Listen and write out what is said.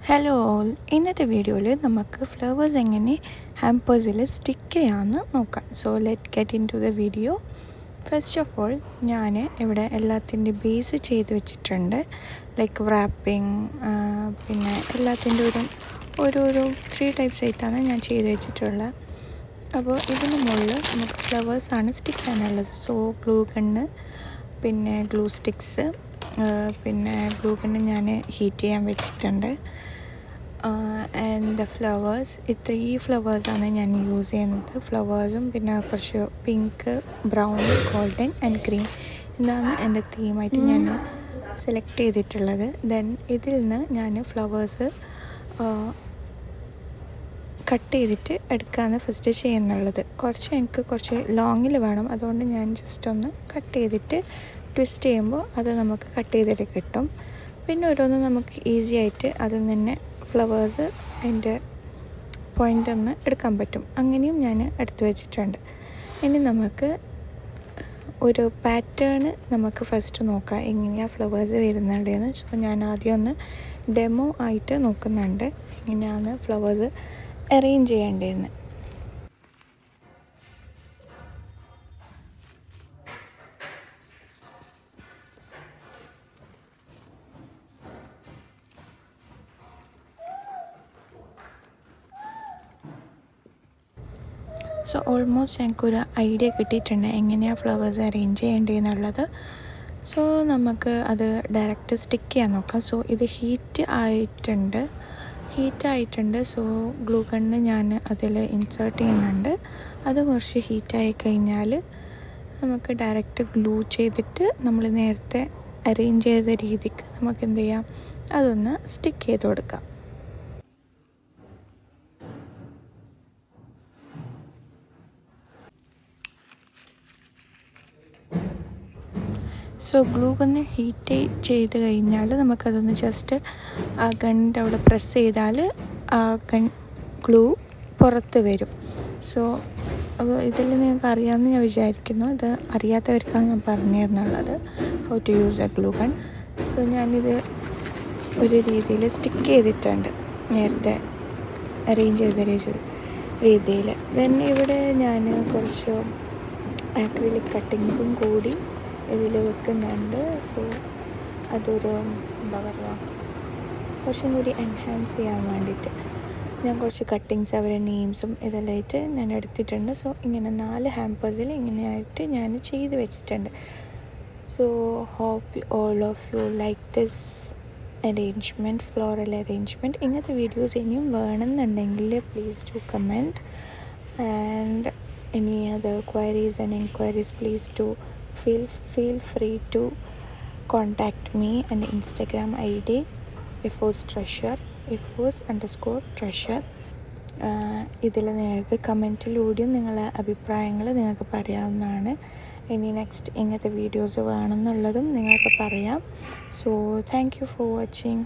Hello all, ഇന്നത്തെ വീഡിയോയിൽ നമുക്ക് ഫ്ലവേഴ്സ് എങ്ങനെ ഹാമ്പേഴ്സിൽ സ്റ്റിക്ക് ചെയ്യാമെന്ന് നോക്കാം. So let get into the video. First of all ഞാൻ ഇവിടെ എല്ലാത്തിൻ്റെ ബേസ് ചെയ്ത് വെച്ചിട്ടുണ്ട്. ലൈക്ക് റാപ്പിംഗ്, പിന്നെ എല്ലാത്തിൻ്റെ ഓരോരോ 3 ടൈപ്സ് ആയിട്ടാണ് ഞാൻ ചെയ്ത് വെച്ചിട്ടുള്ളത്. അപ്പോൾ ഇതിന് മുകളിൽ നമുക്ക് ഫ്ലവേഴ്സാണ് സ്റ്റിക്ക് ചെയ്യാനുള്ളത്. സോ ഗ്ലൂ ഗണ്ണ്, പിന്നെ ഗ്ലൂ സ്റ്റിക്സ്, പിന്നെ ഗ്ലൂ ഗണ്ണ് ഞാൻ ഹീറ്റ് ചെയ്യാൻ വെച്ചിട്ടുണ്ട്. ആൻഡ് ദ ഫ്ലവേഴ്സ്, ഈ ഫ്ലവേഴ്സാണ് ഞാൻ യൂസ് ചെയ്യുന്നത്. ഫ്ലവേഴ്സും പിന്നെ കുറച്ച് pink, brown, golden and green ഇതാണ് എൻ്റെ തീമായിട്ട് ഞാൻ സെലക്ട് ചെയ്തിട്ടുള്ളത്. ദെൻ ഇതിൽ നിന്ന് ഞാൻ ഫ്ലവേഴ്സ് കട്ട് ചെയ്തിട്ട് എടുക്കാമെന്ന് ഫസ്റ്റ് ചെയ്യുന്നുള്ളത്. എനിക്ക് കുറച്ച് ലോങ്ങിൽ വേണം, അതുകൊണ്ട് ഞാൻ ജസ്റ്റ് ഒന്ന് കട്ട് ചെയ്തിട്ട് ട്വിസ്റ്റ് ചെയ്യുമ്പോൾ അത് നമുക്ക് കട്ട് ചെയ്തിട്ട് കിട്ടും. പിന്നെ ഓരോന്ന് നമുക്ക് ഈസി ആയിട്ട് അതിൽ തന്നെ ഫ്ലവേഴ്സ് അതിൻ്റെ പോയിൻ്റ് ഒന്ന് എടുക്കാൻ പറ്റും. അങ്ങനെയും ഞാൻ എടുത്തു വെച്ചിട്ടുണ്ട്. ഇനി നമുക്ക് ഒരു പാറ്റേൺ നമുക്ക് ഫസ്റ്റ് നോക്കാം എങ്ങനെയാണ് ഫ്ലവേഴ്സ് വരുന്നുണ്ടെന്ന്. സോ ഞാൻ ആദ്യം ഒന്ന് ഡെമോ ആയിട്ട് നോക്കുന്നുണ്ട് എങ്ങനെയാണ് ഫ്ലവേഴ്സ് അറേഞ്ച് ചെയ്യേണ്ടതെന്ന്. സോ ഓൾമോസ്റ്റ് എനിക്കൊരു ഐഡിയ കിട്ടിയിട്ടുണ്ട് എങ്ങനെയാണ് ഫ്ലവേഴ്സ് അറേഞ്ച് ചെയ്യേണ്ടതെന്നുള്ളത്. സോ നമുക്ക് അത് ഡയറക്റ്റ് സ്റ്റിക്ക് ചെയ്യാൻ നോക്കാം. സോ ഇത് ഹീറ്റ് ആയിട്ടുണ്ട്. സോ ഗ്ലൂ ഗണ്ണ് ഞാൻ അതിൽ ഇൻസേർട്ട് ചെയ്യുന്നുണ്ട്. അത് കുറച്ച് ഹീറ്റായി കഴിഞ്ഞാൽ നമുക്ക് ഡയറക്റ്റ് ഗ്ലൂ ചെയ്തിട്ട് നമ്മൾ നേരത്തെ അറേഞ്ച് ചെയ്ത രീതിക്ക് നമുക്ക് എന്ത് ചെയ്യാം, അതൊന്ന് സ്റ്റിക്ക് ചെയ്ത് കൊടുക്കാം. സോ ഗ്ലൂ ഗണ്ണ് ഹീറ്റ് ചെയ്ത് കഴിഞ്ഞാൽ നമുക്കതൊന്ന് ജസ്റ്റ് ആ ഗണ്ണിൻ്റെ അവിടെ പ്രസ് ചെയ്താൽ ആ ഗ്ലൂ പുറത്ത് വരും. സോ അപ്പോൾ ഇതിൽ നിങ്ങൾക്ക് അറിയാമെന്ന് ഞാൻ വിചാരിക്കുന്നു. ഇത് അറിയാത്തവർക്കാണ് ഞാൻ പറഞ്ഞു തരുന്നുള്ളത്, how to use a glue gun. So ഞാനിത് ഒരു രീതിയിൽ സ്റ്റിക്ക് ചെയ്തിട്ടുണ്ട്, നേരത്തെ അറേഞ്ച് ചെയ്ത രീതിയിൽ. ദെൻ ഇവിടെ ഞാൻ കുറച്ച് ആക്രിലിക് കട്ടിങ്സും കൂടി ഇതിൽ വെക്കുന്നുണ്ട്. സോ അതൊരു എന്താ പറയുക, കുറച്ചും കൂടി എൻഹാൻസ് ചെയ്യാൻ വേണ്ടിയിട്ട് ഞാൻ കുറച്ച് കട്ടിങ്സ് അവരുടെ നെയിംസും ഇതെല്ലാമായിട്ട് ഞാൻ എടുത്തിട്ടുണ്ട്. സോ ഇങ്ങനെ 4 ഹാമ്പേഴ്സിൽ ഇങ്ങനെയായിട്ട് ഞാൻ ചെയ്ത് വെച്ചിട്ടുണ്ട്. So hope all of you like this arrangement, floral arrangement. ഇങ്ങനത്തെ വീഡിയോസ് ഇനിയും വേണമെന്നുണ്ടെങ്കിൽ please to comment. And any other queries and inquiries, please do feel free to contact me on Instagram ID ifos_treasure. ഇതിൽ നിങ്ങൾക്ക് കമൻറ്റിലൂടെയും നിങ്ങളെ അഭിപ്രായങ്ങൾ നിങ്ങൾക്ക് പറയാവുന്നതാണ്. ഇനി നെക്സ്റ്റ് ഇങ്ങനത്തെ വീഡിയോസ് വേണമെന്നുള്ളതും നിങ്ങൾക്ക് പറയാം. So thank you for watching.